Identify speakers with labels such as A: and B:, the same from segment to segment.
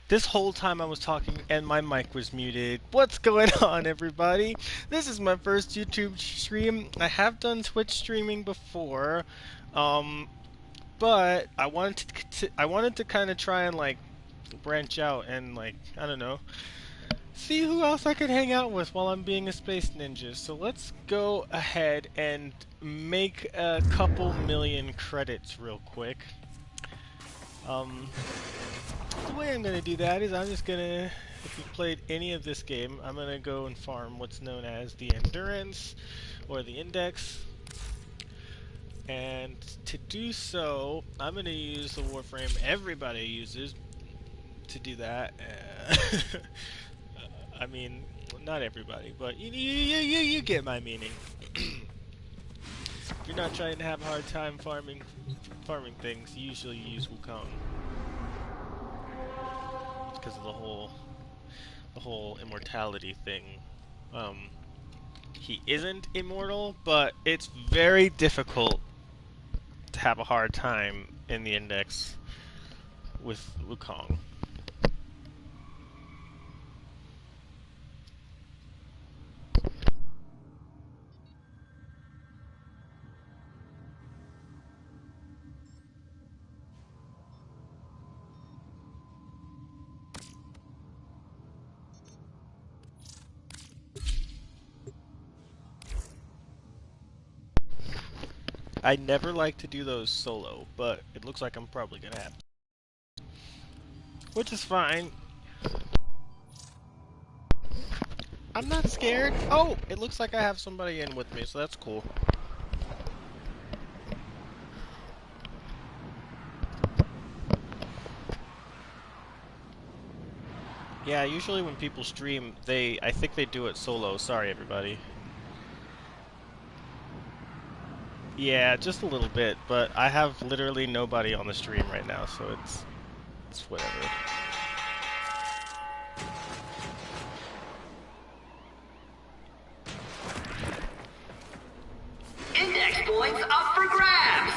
A: This whole time I was talking and my mic was muted. What's going on, everybody? This is my first YouTube stream. I have done Twitch streaming before, but I wanted to kind of try and like branch out and like I don't know, see who else I could hang out with while I'm being a space ninja. So let's go ahead and make a couple million credits real quick. The way I'm gonna do that is I'm just gonna, if you've played any of this game, I'm gonna go and farm what's known as the endurance or the index. And to do so, I'm gonna use the warframe everybody uses to do that. I mean, not everybody, but you get my meaning. If you're not trying to have a hard time farming things, you usually use Wukong. Because of the whole immortality thing. He isn't immortal, but it's very difficult to have a hard time in the index with Wukong. I never like to do those solo, but it looks like I'm probably gonna have to. Which is fine. I'm not scared. Oh, it looks like I have somebody in with me, so that's cool. Yeah, usually when people stream, I think they do it solo. Sorry, everybody. Yeah, just a little bit, but I have literally nobody on the stream right now, so it's whatever.
B: Index points up for grabs!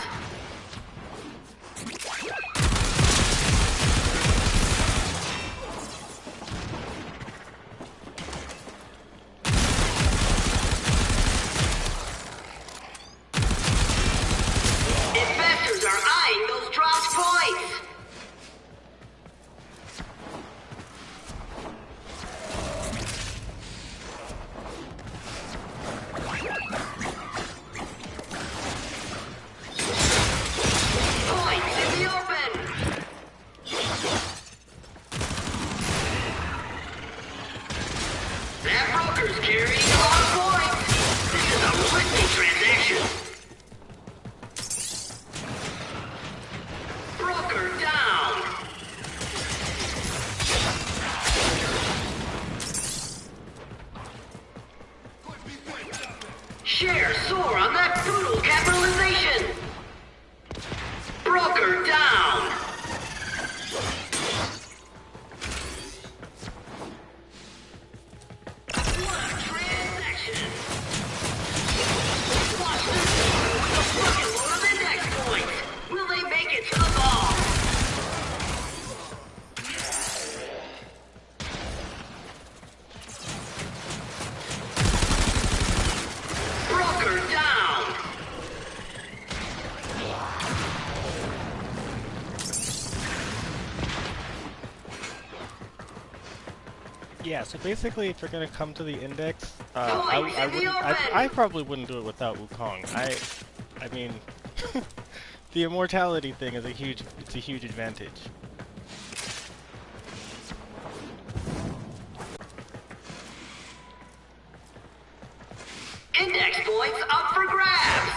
B: Investors are eyeing those dropped points! Points in the open! That broker's carrying a lot of points! This is a risky transaction! Broker down! Shares soar on that brutal capitalization! Broker down! What a transaction! Watch this broker with a bucket load of index points! Will they make it to the ball? Broker down!
A: Yeah, so basically, if you're gonna come to the index, I probably wouldn't do it without Wukong. I mean, the immortality thing is it's a huge advantage.
B: Index points up for grabs!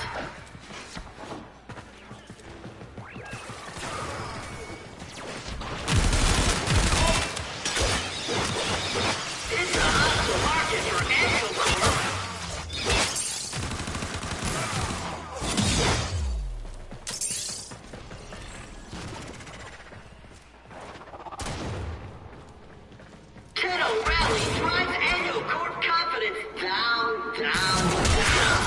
B: It's a hostile market for annual core. Tenno rally drives annual court confidence down, down, down.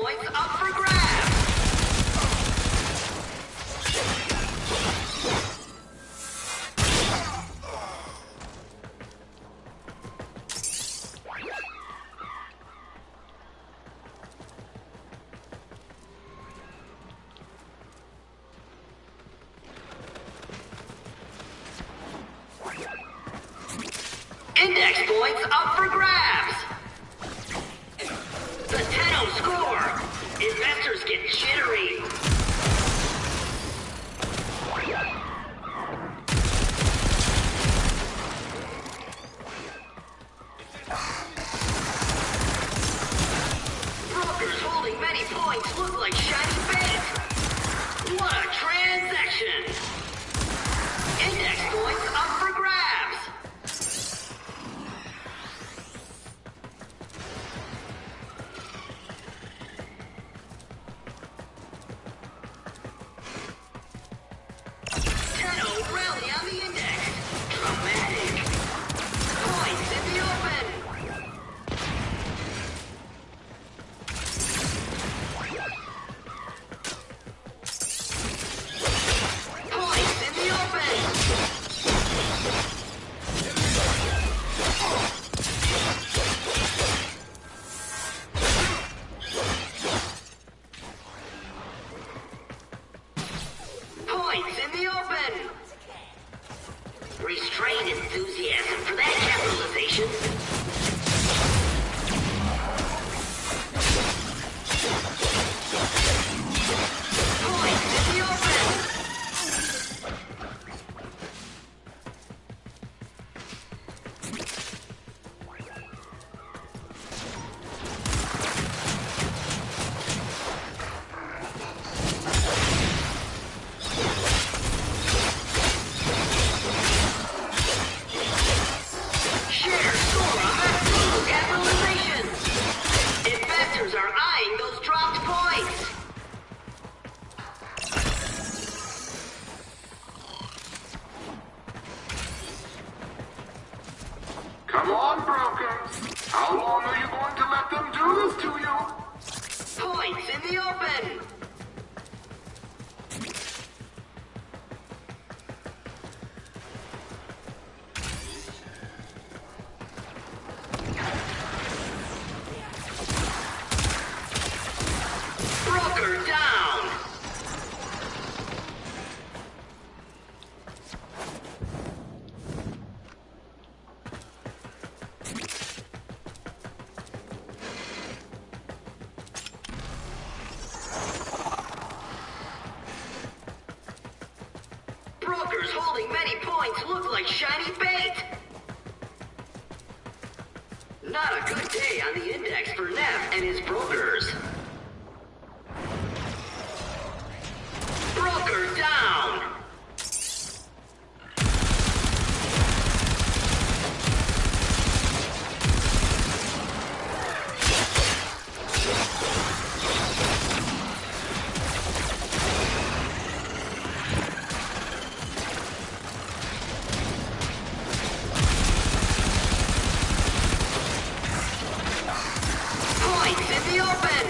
B: points up for grabs. Index points up for grabs. The tenno score. Investors get jittery. Brokers holding many points look like shiny bait. What a transaction. Index points up for grabs. Rally on the index. Dramatic. Points in the open. Points in the open. Points in the open. Restrained enthusiasm for that capitalization. Points in the open.
C: Come on, brokers. How long are you going to let them do this to you?
B: Points in the open. Broker down. Brokers holding many points look like shiny bait. Not a good day on the index for Neff and his brokers. Broker down. Points in the open.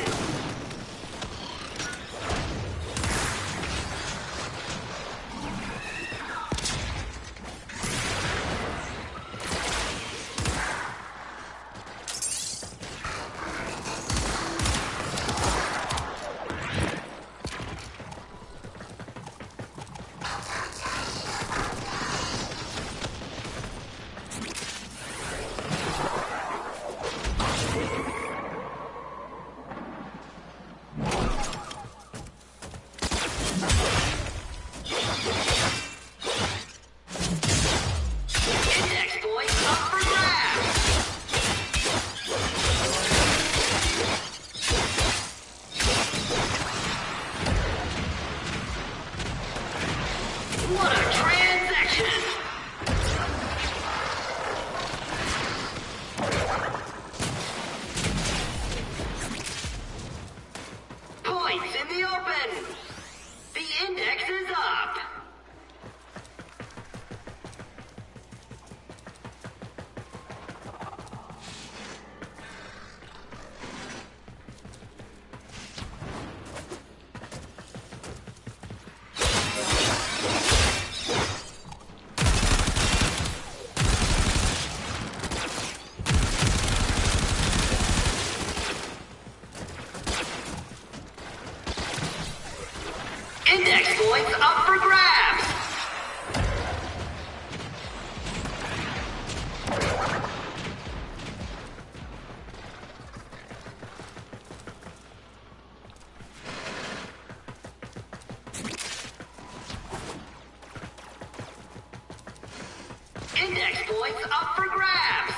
B: Index points up for grabs.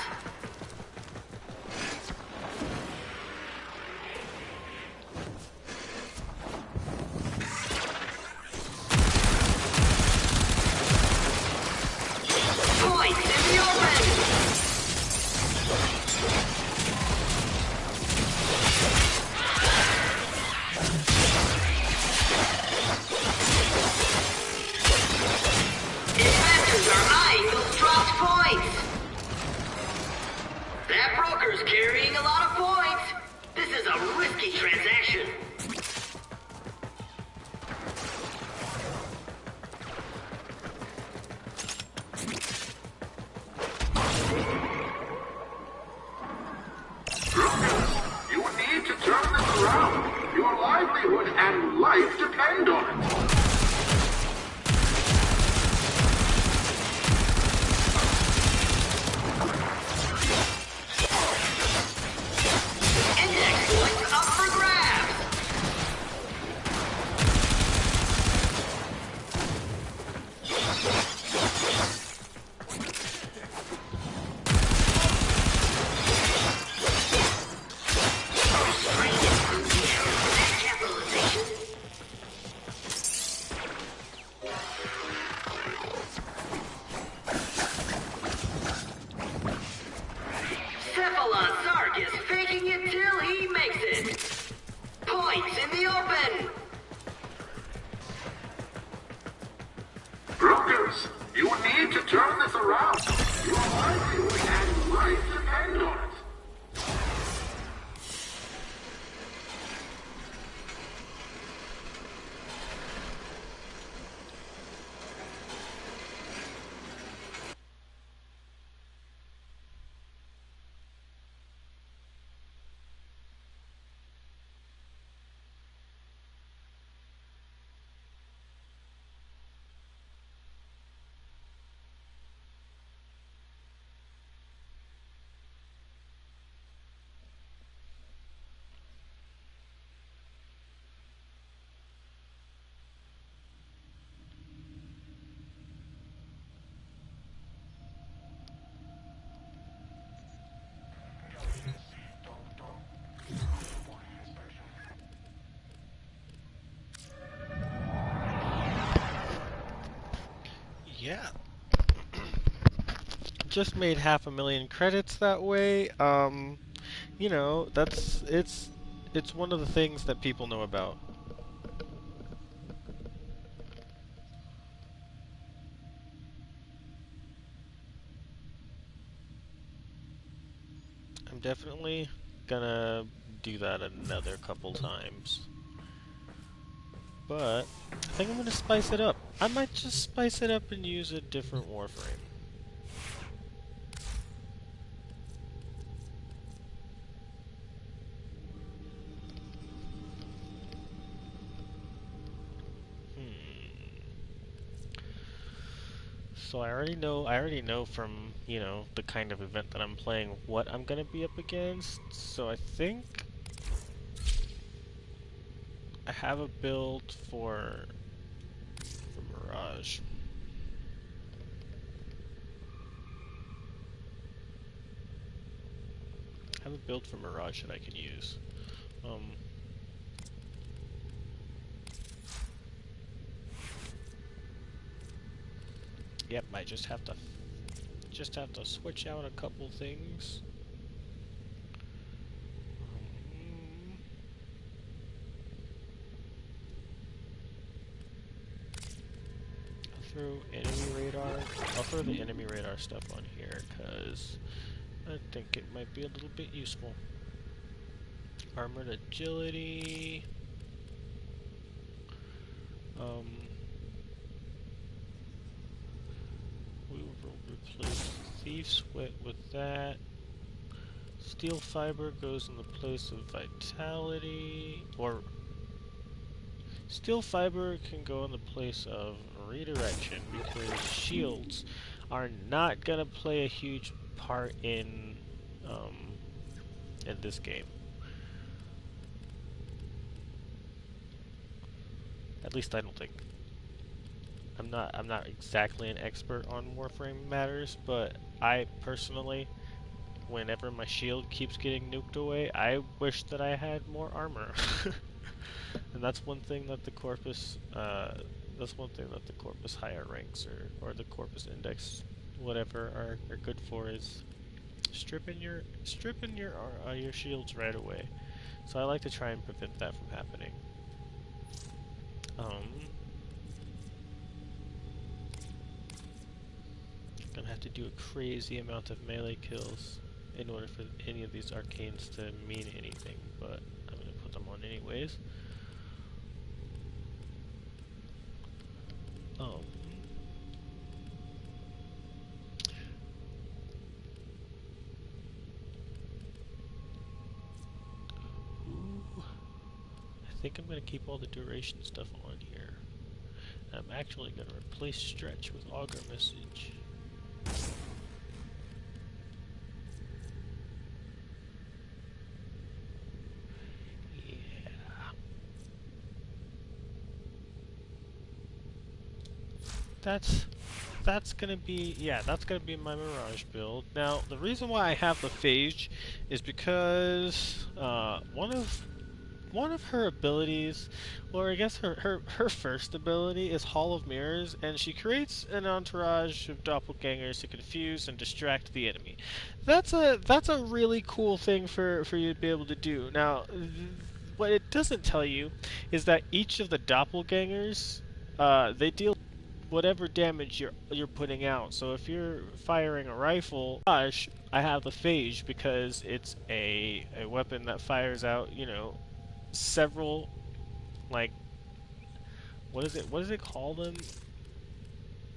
B: Points in the open. Investors are eyeing those dropped points. That broker's carrying a lot of points. This is a risky transaction.
C: You need to turn this around. Your livelihood and life depend on it.
B: Index points up for grabs. Capitalization. Cephalon Sark is faking it till he makes it. Points in the open.
C: Brokers, you need to turn this around. Your livelihood and life depend on it.
A: Yeah. Just made 500,000 credits that way. You know, it's one of the things that people know about. I'm definitely gonna do that another couple times. But I think I'm gonna spice it up. I might just spice it up and use a different Warframe. So I already know from, you know, the kind of event that I'm playing what I'm gonna be up against. So I think I have a build for Mirage. I have a build for Mirage that I can use. Yep, I just have to switch out a couple things. I'll throw the enemy radar stuff on here because I think it might be a little bit useful. Armored agility. We will replace Thief Sweat with that. Steel Fiber goes in the place of Vitality, or Steel Fiber can go in the place of Redirection because shields are not gonna play a huge part in this game. At least I don't think. I'm not exactly an expert on Warframe matters, but I personally, whenever my shield keeps getting nuked away, I wish that I had more armor. And that's one thing that the Corpus higher ranks or the Corpus Index, whatever, are good for is stripping your shields right away. So I like to try and prevent that from happening. Gonna have to do a crazy amount of melee kills in order for any of these arcanes to mean anything, but I'm gonna put them on anyways. I think I'm gonna keep all the duration stuff on here. I'm actually gonna replace stretch with auger message. That's gonna be my Mirage build. Now, the reason why I have the Phage is because one of her abilities, or I guess her first ability, is Hall of Mirrors, and she creates an entourage of doppelgangers to confuse and distract the enemy. That's a really cool thing for you to be able to do. Now, what it doesn't tell you is that each of the doppelgangers, they deal whatever damage you're putting out. So if you're firing a rifle, gosh, I have the Phage because it's a weapon that fires out, you know, several, like, what does it call them?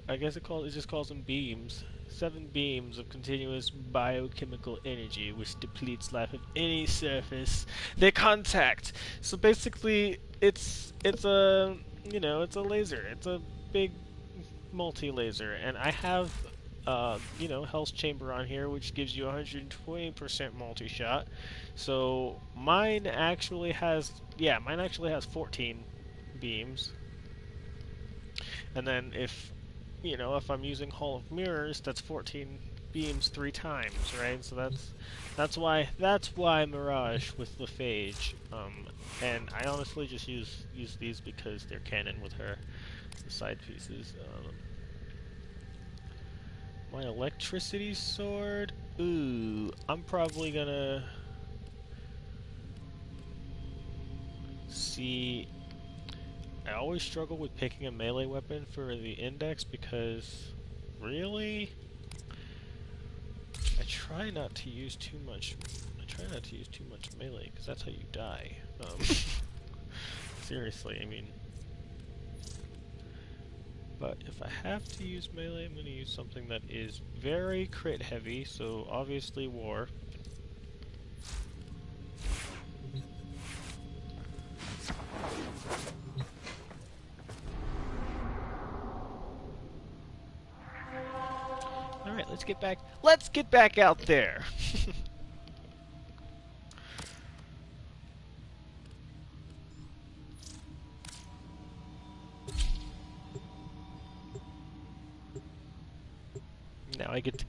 A: I guess it just calls them beams. 7 beams of continuous biochemical energy which depletes life of any surface they contact. So basically it's a, you know, it's a laser. It's a big multi-laser, and I have you know, Hell's Chamber on here, which gives you 120% multi-shot. So mine actually has 14 beams. And then if, you know, if I'm using Hall of Mirrors, that's 14 beams 3 times, right? So that's why Mirage with the Phage. And I honestly just use these because they're canon with her, the side pieces. My electricity sword. Ooh, I'm probably gonna see. I always struggle with picking a melee weapon for the index because, really, I try not to use too much. Melee because that's how you die. Seriously, I mean. But if I have to use melee, I'm going to use something that is very crit heavy, so obviously war. Alright, let's get back out there! Now I get to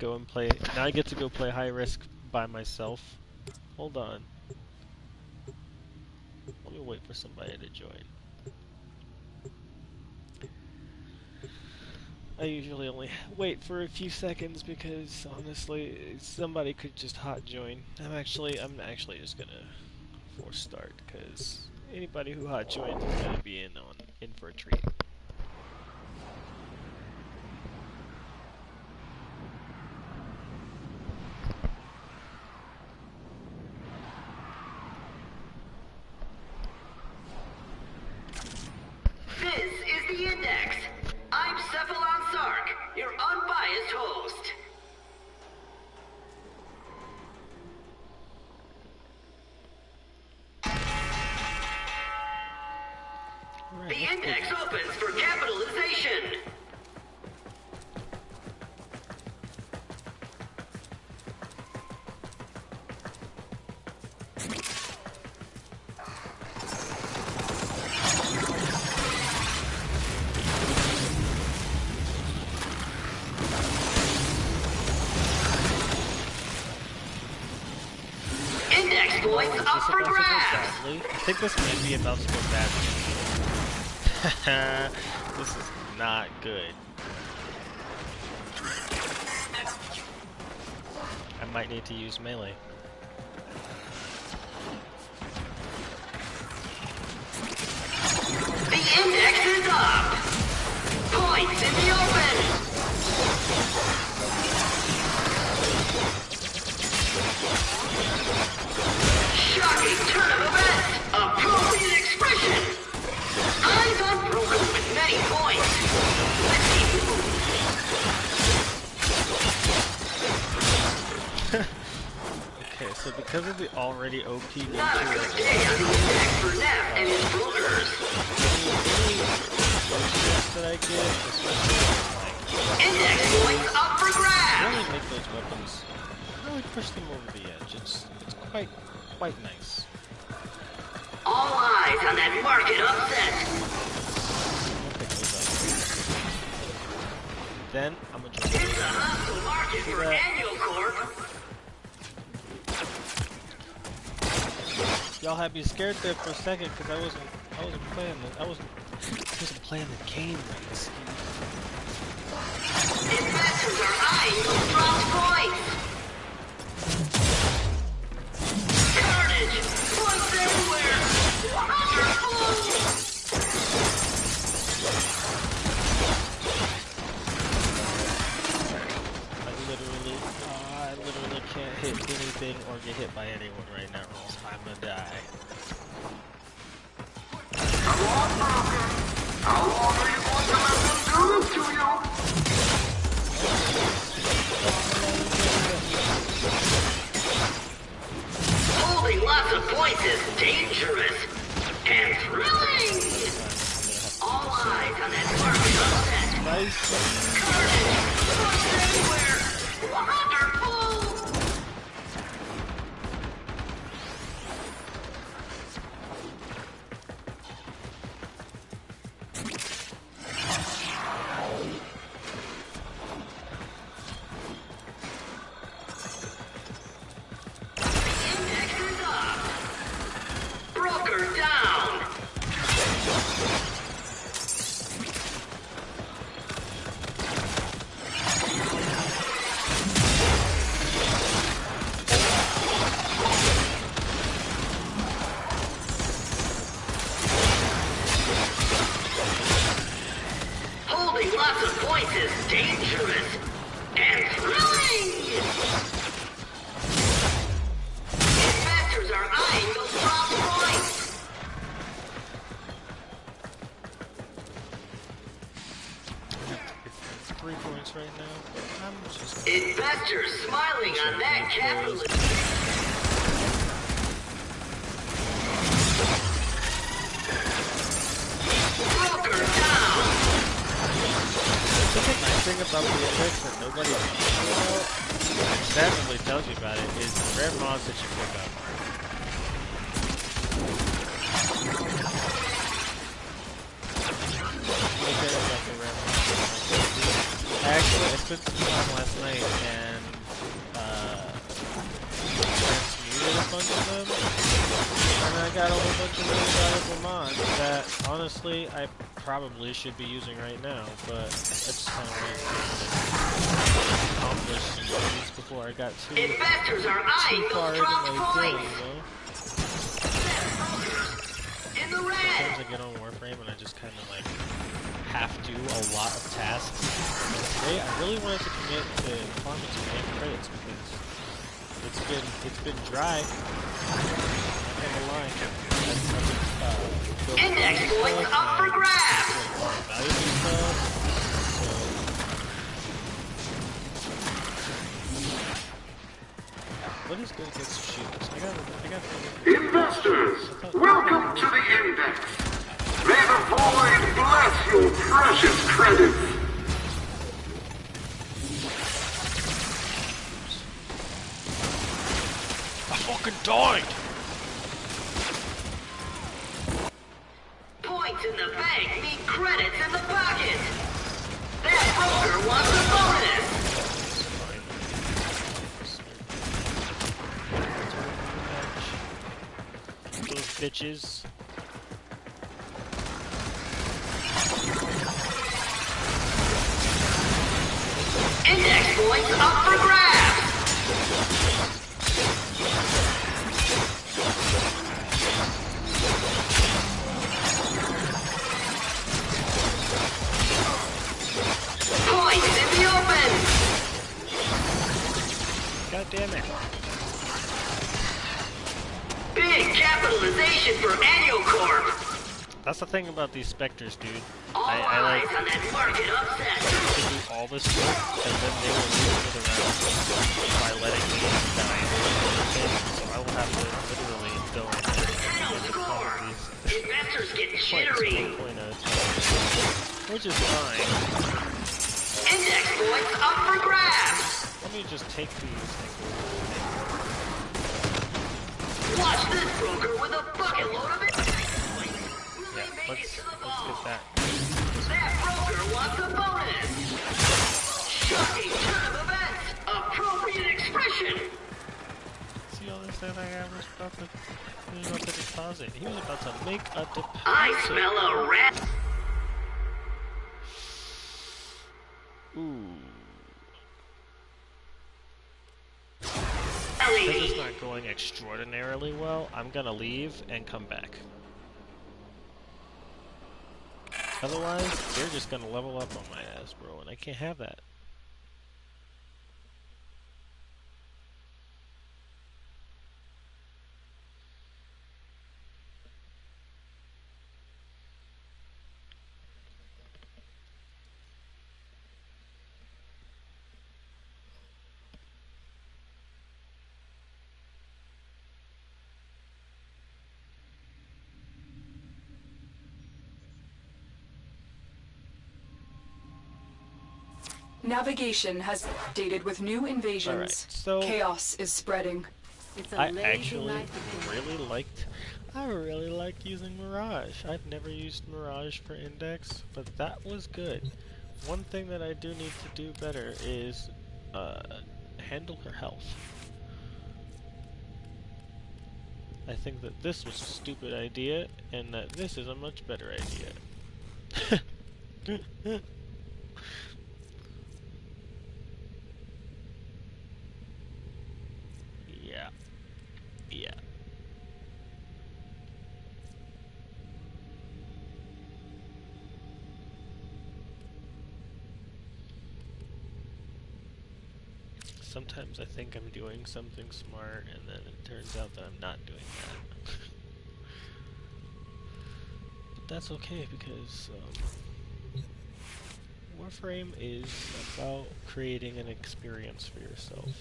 A: go play high risk by myself. Hold on. Let me wait for somebody to join. I usually only wait for a few seconds because honestly, somebody could just hot join. I'm actually just gonna force start because anybody who hot joins is gonna be in for a treat.
B: This is the Index. I'm Cephalon Sark, your unbiased host.
A: Right,
B: The Index opens points
A: Is
B: up
A: this
B: for
A: about to go
B: grabs.
A: badly? I think this might be about to go badly. This is not good. I might need to use melee.
B: The index is up. Points in the open. Shocking turn of events. Appropriate expression. Eyes on Broker with many points. Let's keep it moving.
A: Okay, so because of the already OP nature
B: Not a
A: of
B: good day on the index for Neff and his brokers.
A: that I get, especially like
B: Index points up for grabs.
A: really make those weapons really push them over the edge. It's quite nice.
B: All eyes on that market upset.
A: I'll pick those up. Then I'm gonna just
B: It's a hostile market
A: See
B: for
A: that?
B: Annual Corp.
A: y'all had me scared there for a second because I wasn't playing the playing the game right.
B: Investors are eyeing those dropped points. Carnage! Points everywhere! Wonderful!
A: I literally can't hit anything or get hit by anyone right now, or else I'm gonna die.
C: Come on, Broker. How long are you going to let them do this to you?
B: Holding lots of points is dangerous and thrilling. All eyes on that market upset.
A: Nice.
B: Carnage! Points everywhere! Wonderful! Index is up. Broker down. Holding lots of points is dangerous and thrilling. Investors are eyeing those top points.
A: It's 3 points right now. I'm just
B: Investors smiling on that capitalism. Broker down.
A: I think a nice thing about the index that nobody talks about, that really tells you about it, is the rare mods that you pick up. What is it about the rare mods? Actually, I spent some time last night and transmuted a bunch of them, and I got a whole bunch of really valuable mods that, honestly, I probably should be using right now, but I just kind of wanted to accomplish some things before I got too
B: Investors are eyeing
A: far
B: those
A: into
B: dropped
A: my day,
B: points.
A: you know?
B: In the
A: Sometimes
B: red.
A: I get on Warframe and I just kind of like have to do a lot of tasks. And today I really wanted to commit to farming some damn credits because it's been dry. I'm not gonna lie.
B: Index points up for grabs.
A: Valuable stuff. So what is good against shields? I got
C: Investors, welcome to the index. May the void bless your precious credits.
A: I fucking died!
B: Points in the bank mean credits in the pocket. That broker wants a bonus.
A: bitches.
B: Index points up for grabs. Points in the open.
A: God damn it.
B: Big capitalization for Annual Corp.
A: That's the thing about these Spectres, dude.
B: All
A: I like
B: eyes on that market upset.
A: to do all this work, and then they will move it around by letting me die. So I will have to literally go in
B: Tenno
A: and
B: score. Investors get jittery.
A: which is fine.
B: Index points up for grabs.
A: Let me just take these things.
B: Watch this broker with a bucket load of it.
A: Yeah, let's get that.
B: That broker wants a bonus. Shocking turn of events. Appropriate expression.
A: See all this that I was about to, he was about to deposit. He was about to make a deposit.
B: I smell a rat.
A: Ooh.
B: LED.
A: This is not going extraordinarily well. I'm gonna leave and come back. Otherwise, they're just gonna level up on my ass, bro, and I can't have that.
D: Navigation has updated with new invasions.
A: Alright, so
D: Chaos is spreading.
E: It's a
A: I
E: lazy
A: actually
E: life to
A: I really liked using Mirage. I've never used Mirage for Index, but that was good. One thing that I do need to do better is handle her health. I think that this was a stupid idea, and that this is a much better idea. Yeah. Yeah. Sometimes I think I'm doing something smart, and then it turns out that I'm not doing that. But that's okay, because Warframe is about creating an experience for yourself.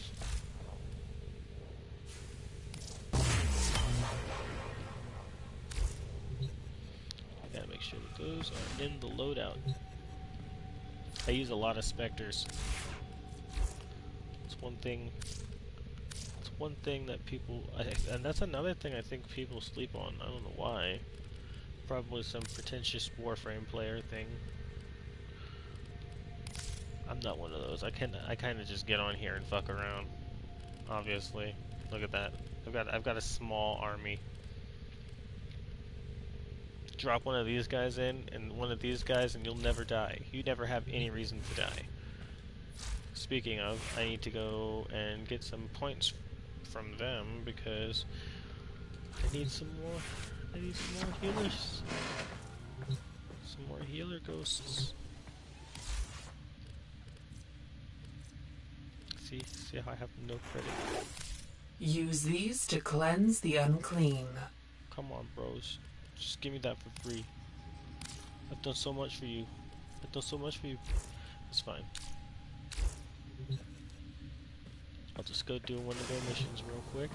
A: I gotta make sure that those are in the loadout. I use a lot of Spectres. It's one thing that people, and that's another thing I think people sleep on. I don't know why. Probably some pretentious Warframe player thing. I'm not one of those. I kind of just get on here and fuck around. Obviously, look at that. I've got a small army. Drop one of these guys in, and one of these guys, and you'll never die. You never have any reason to die. Speaking of, I need to go and get some points from them because I need some more. I need some more healers. Some more healer ghosts. See how I have no credit.
F: Use these to cleanse the unclean.
A: Come on, bros. Just give me that for free. I've done so much for you. I've done so much for you. It's fine. I'll just go do one of their missions real quick.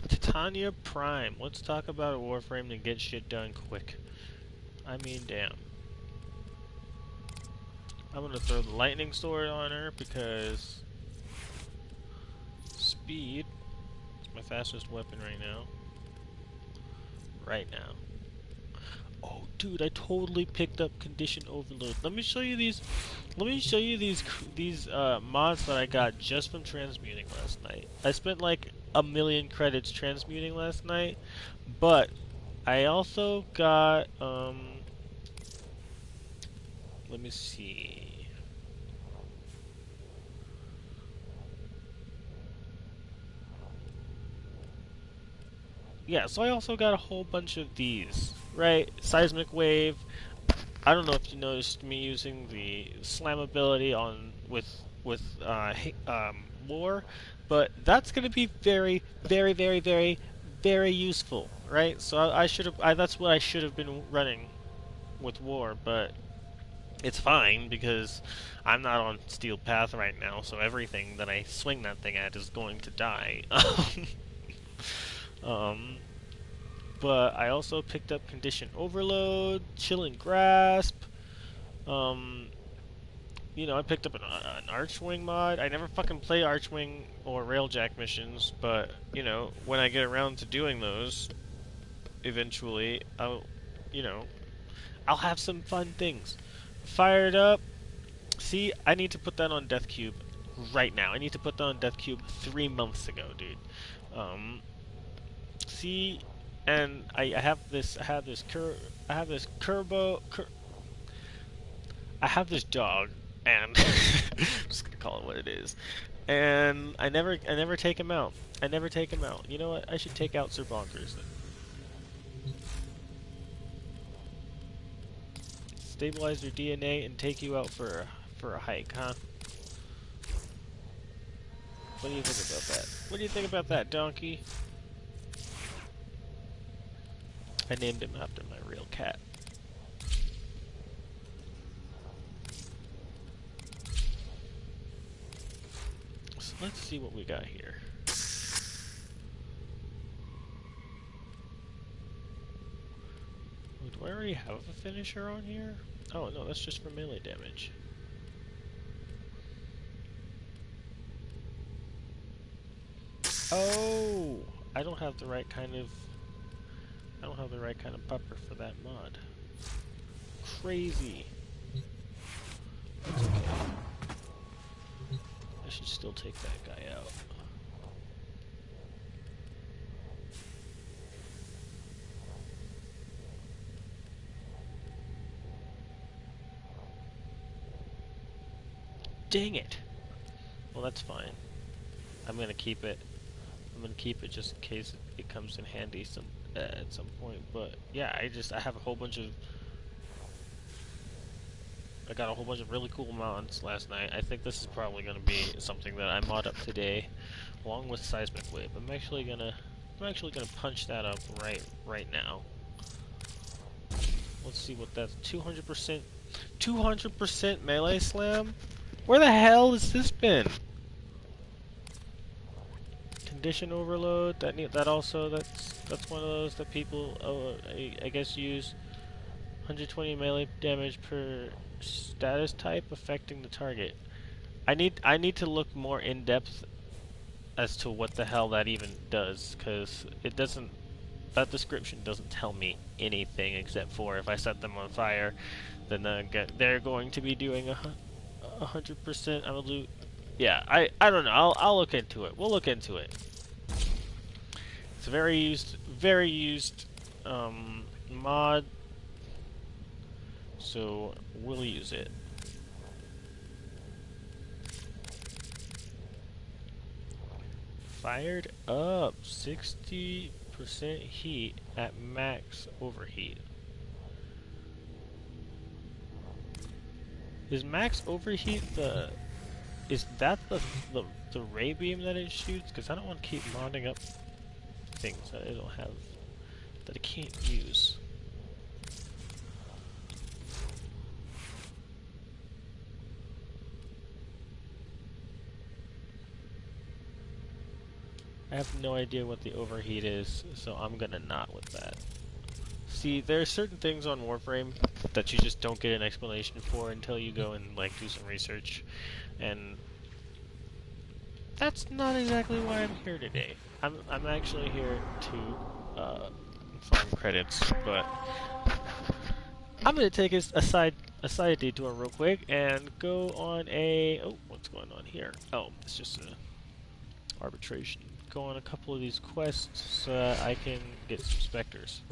A: Titania Prime. Let's talk about a Warframe to get shit done quick. I mean, damn. I'm gonna throw the lightning sword on her because speed is my fastest weapon right now. Oh, dude, I totally picked up condition overload. Let me show you these. Let me show you these mods that I got just from transmuting last night. I spent like 1,000,000 credits transmuting last night, but I also got let me see. Yeah, so I also got a whole bunch of these, right? Seismic wave. I don't know if you noticed me using the slam ability on with lore, but that's going to be very, very, very, very, very useful, right? So I should have. That's what I should have been running with war, but it's fine because I'm not on steel path right now, so everything that I swing that thing at is going to die. um, but I also picked up condition overload, chilling grasp. Um, you know, I picked up an Archwing mod. I never fucking play Archwing or Railjack missions, but, you know, when I get around to doing those, eventually, you know, I'll have some fun things. Fired up. See, I need to put that on Death Cube right now. I need to put that on Death Cube 3 months ago, dude. See, and I have this dog, and I'm just gonna call it what it is. And I never take him out. I never take him out. You know what? I should take out Sir Bonkers then. Stabilize your DNA and take you out for a hike, huh? What do you think about that? What do you think about that, donkey? I named him after my real cat. So let's see what we got here. Do I already have a finisher on here? Oh no, that's just for melee damage. Oh, I don't have the right kind of pupper for that mod. Crazy. That's okay. I should still take that guy out. Dang it! Well, that's fine. I'm gonna keep it. I'm gonna keep it just in case it comes in handy at some point. But yeah, I have a whole bunch of. I got a whole bunch of really cool mods last night. I think this is probably gonna be something that I mod up today, along with Seismic Wave. I'm actually gonna punch that up right now. Let's see what that's. 200% melee slam. Where the hell has this been? Condition overload. That's one of those that people I guess use 120 melee damage per status type affecting the target. I need to look more in depth as to what the hell that even does, because it doesn't. That description doesn't tell me anything except for if I set them on fire, then they're going to be doing 100%. I'm gonna do. Yeah, I don't know. I'll look into it. We'll look into it. It's a very used mod, so we'll use it. Fired up, 60% heat at max overheat. Is max overheat is that the ray beam that it shoots? Because I don't want to keep modding up things that I don't have, that I can't use. I have no idea what the overheat is, so I'm gonna not with that. See, there are certain things on Warframe that you just don't get an explanation for until you go and like do some research, and that's not exactly why I'm here today. I'm actually here to farm credits, but I'm gonna take a side detour real quick and go on a. Oh, what's going on here? Oh, it's just a arbitration. Go on a couple of these quests so that I can get some specters.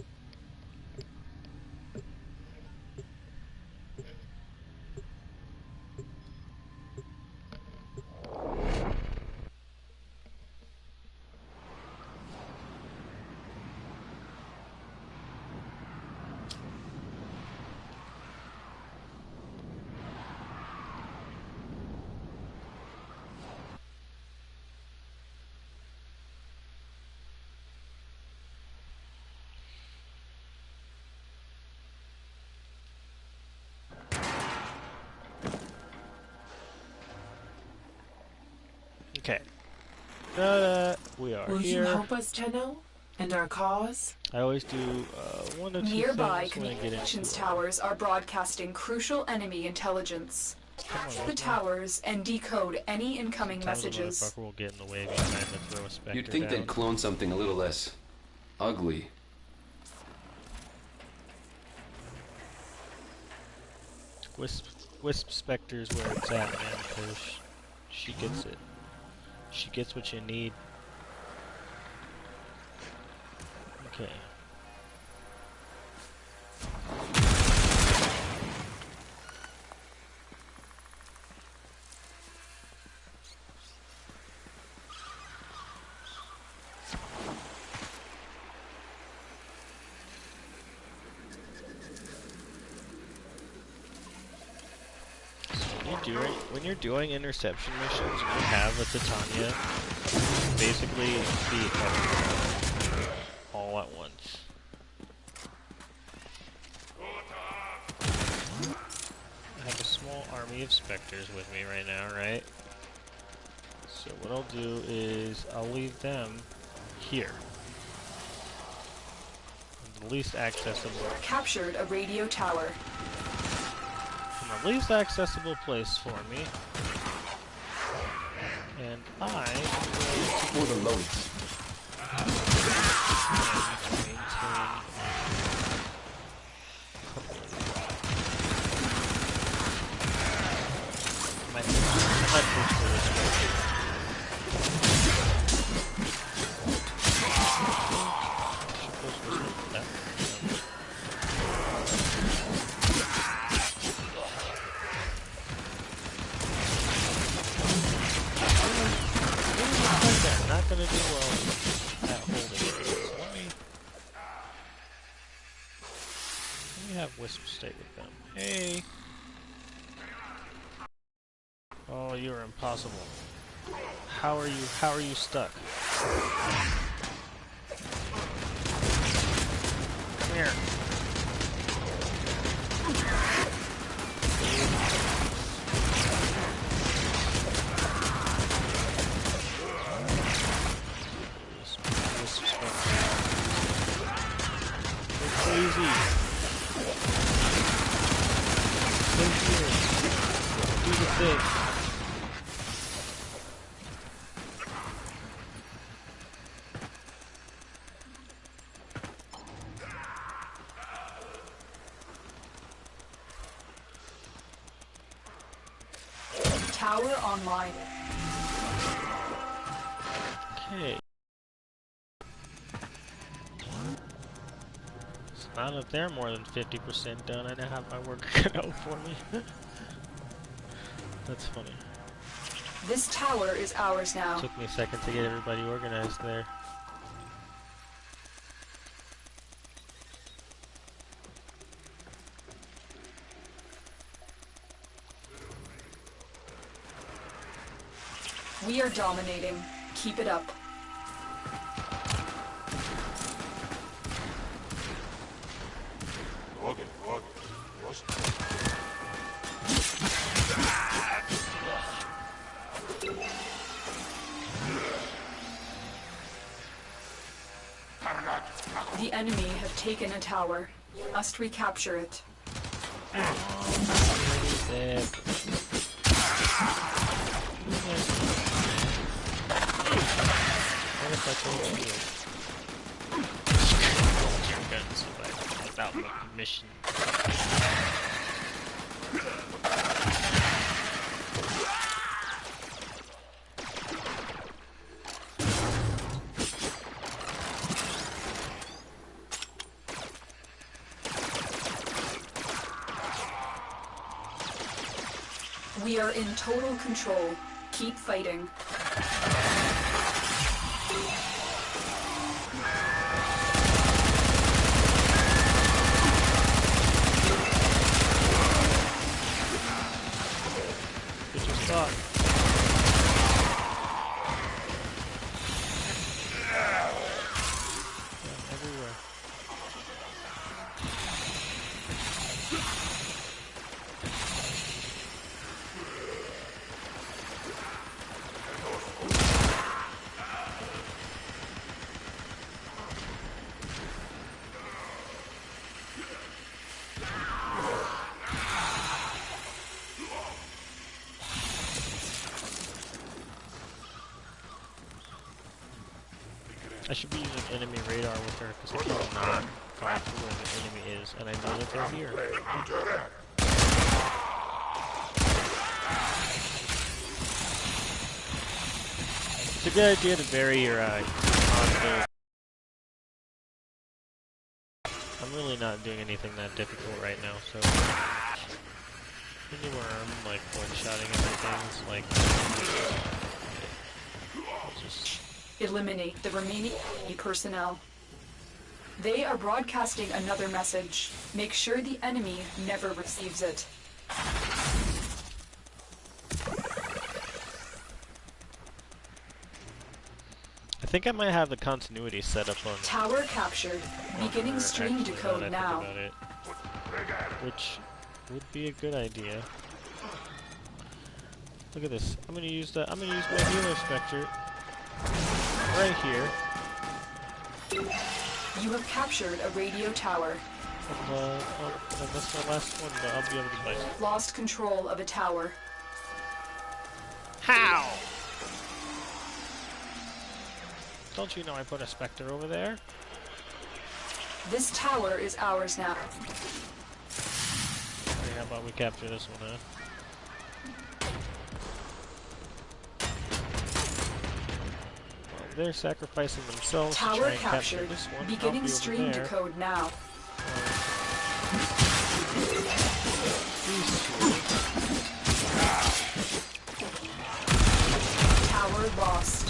A: Okay. We are
F: Will
A: here.
F: you help us, Tenno? And our cause?
A: I always do one or two
D: Nearby
A: things when I get
D: communications
A: into
D: towers are broadcasting crucial enemy intelligence. Capture the towers and decode any incoming
A: Sometimes
D: messages.
A: a motherfucker will get in the way of you trying to throw a specter
E: You'd think
A: down.
E: they'd clone something a little less ugly.
A: Wisp Spectre's where it's at, man, because she gets it. She gets what you need. Okay. When you're doing interception missions and you have a Titania, basically beat everyone all at once. I have a small army of specters with me right now, right? So what I'll do is I'll leave them here. The least accessible.
D: Captured a radio tower.
A: The least accessible place for me. And I
E: For the loads.
A: Not gonna do well at holding it. So let me have Wisp stay with them. Hey. Oh, you're impossible. How are you stuck? Come here. Crazy. Stay here. Do the thing.
D: Tower online.
A: Okay. Now that they're more than 50% done, I now have my work cut out for me. That's funny.
D: This tower is ours now.
A: Took me a second to get everybody organized there.
D: We are dominating. Keep it up. The enemy have taken a tower. Must recapture it.
A: Without mission.
D: We are in total control. Keep fighting.
A: Get your spot. Yeah, everywhere. I should be using enemy radar with her because I cannot find where the enemy is, and I know that they're here. It's a good idea to vary your on-build. I'm really not doing anything that difficult right now, so anywhere I'm like one-shotting everything, it's like just.
D: Eliminate the remaining enemy personnel. They are broadcasting another message. Make sure the enemy never receives it.
A: I think I might have the continuity set up on.
D: Tower captured. Beginning stream decode now.
A: About it, which would be a good idea. Look at this. I'm gonna use my healer spectre right here.
D: You have captured a radio tower.
A: And that's my last one, but I'll be able to buy it.
D: Lost control of a tower.
A: How? Don't you know I put a spectre over there?
D: This tower is ours now.
A: Okay, how about we capture this one, huh? They're sacrificing themselves to
D: Tower
A: try and capture
D: captured.
A: this one.
D: Beginning stream decode now.
A: These two.
D: Tower lost.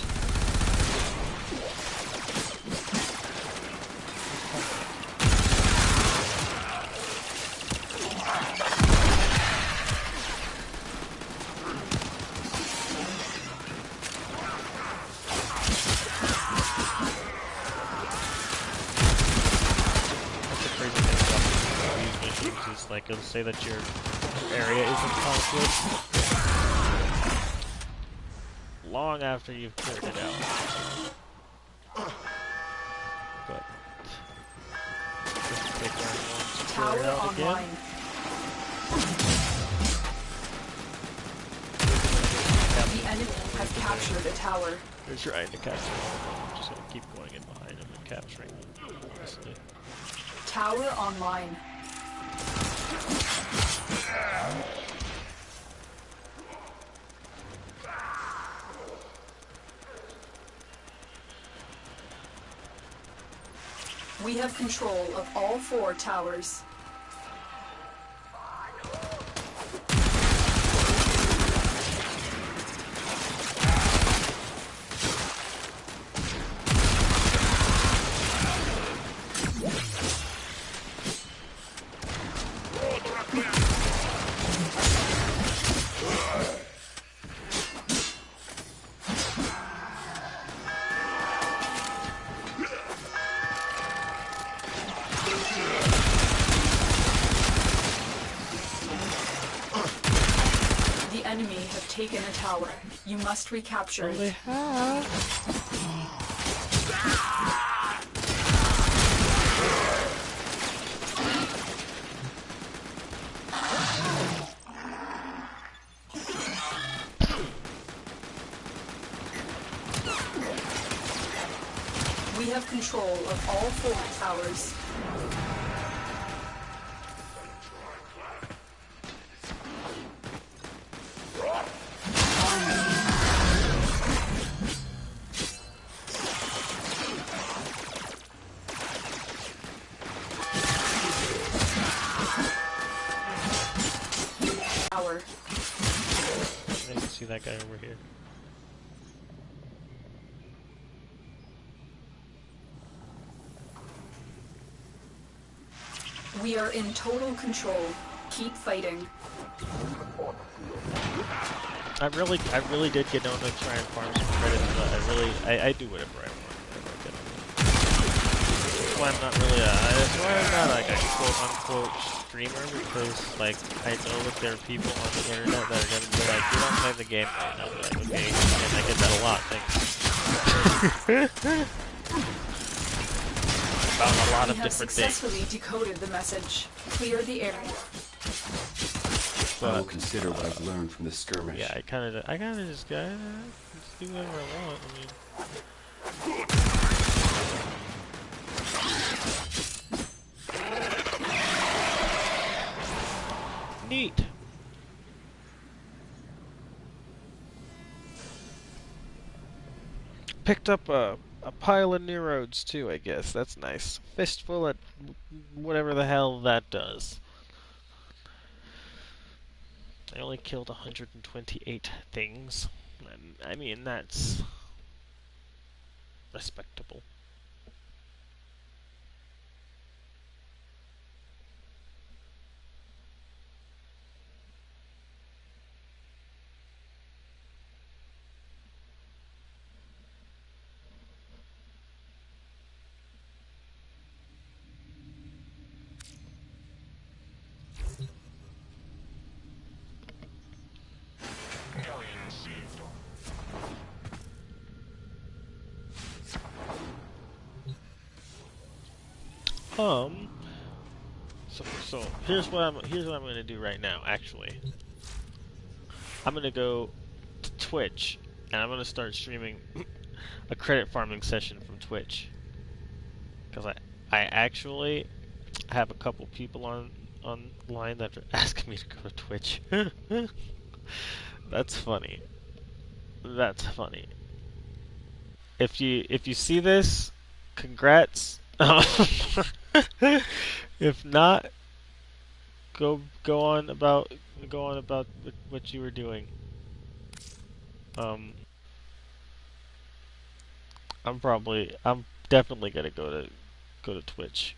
A: Like, it'll say that your area is in conflict long after you've cleared it out. But just take one
D: Tower
A: clear it out
D: online.
A: again.
D: The enemy has captured a tower.
A: They're trying to capture them. I'm just gonna keep going in behind them and capturing them. Honestly.
D: Tower online. We have control of all 4 towers. Enemy have taken a tower. You must recapture it.
A: They have.
D: We have control of all 4 towers.
A: that guy over here.
D: We are in total control. Keep fighting.
A: I really did get on to try and farm some credits, but I do whatever I want. That's why I'm not really that's why I'm not like a quote-unquote streamer, because like I know that there are people on the internet that are gonna be like, you don't play the game right now. I'll be like, okay, and I get that a lot, thanks. About a lot of
D: We have
A: different
D: successfully
A: things.
D: decoded the message. Clear the area.
E: I will consider what I've learned from this skirmish.
A: Yeah, I kind of just do whatever I want. I mean, neat. Picked up a pile of neurodes too, I guess. That's nice. Fistful at whatever the hell that does. I only killed 128 things. I mean, that's respectable. So here's what I'm gonna do right now. Actually, I'm gonna go to Twitch and I'm gonna start streaming a credit farming session from Twitch, because I actually have a couple people online that are asking me to go to Twitch. That's funny. That's funny. If you see this, congrats. If not, go on about what you were doing. I'm definitely gonna go to Twitch.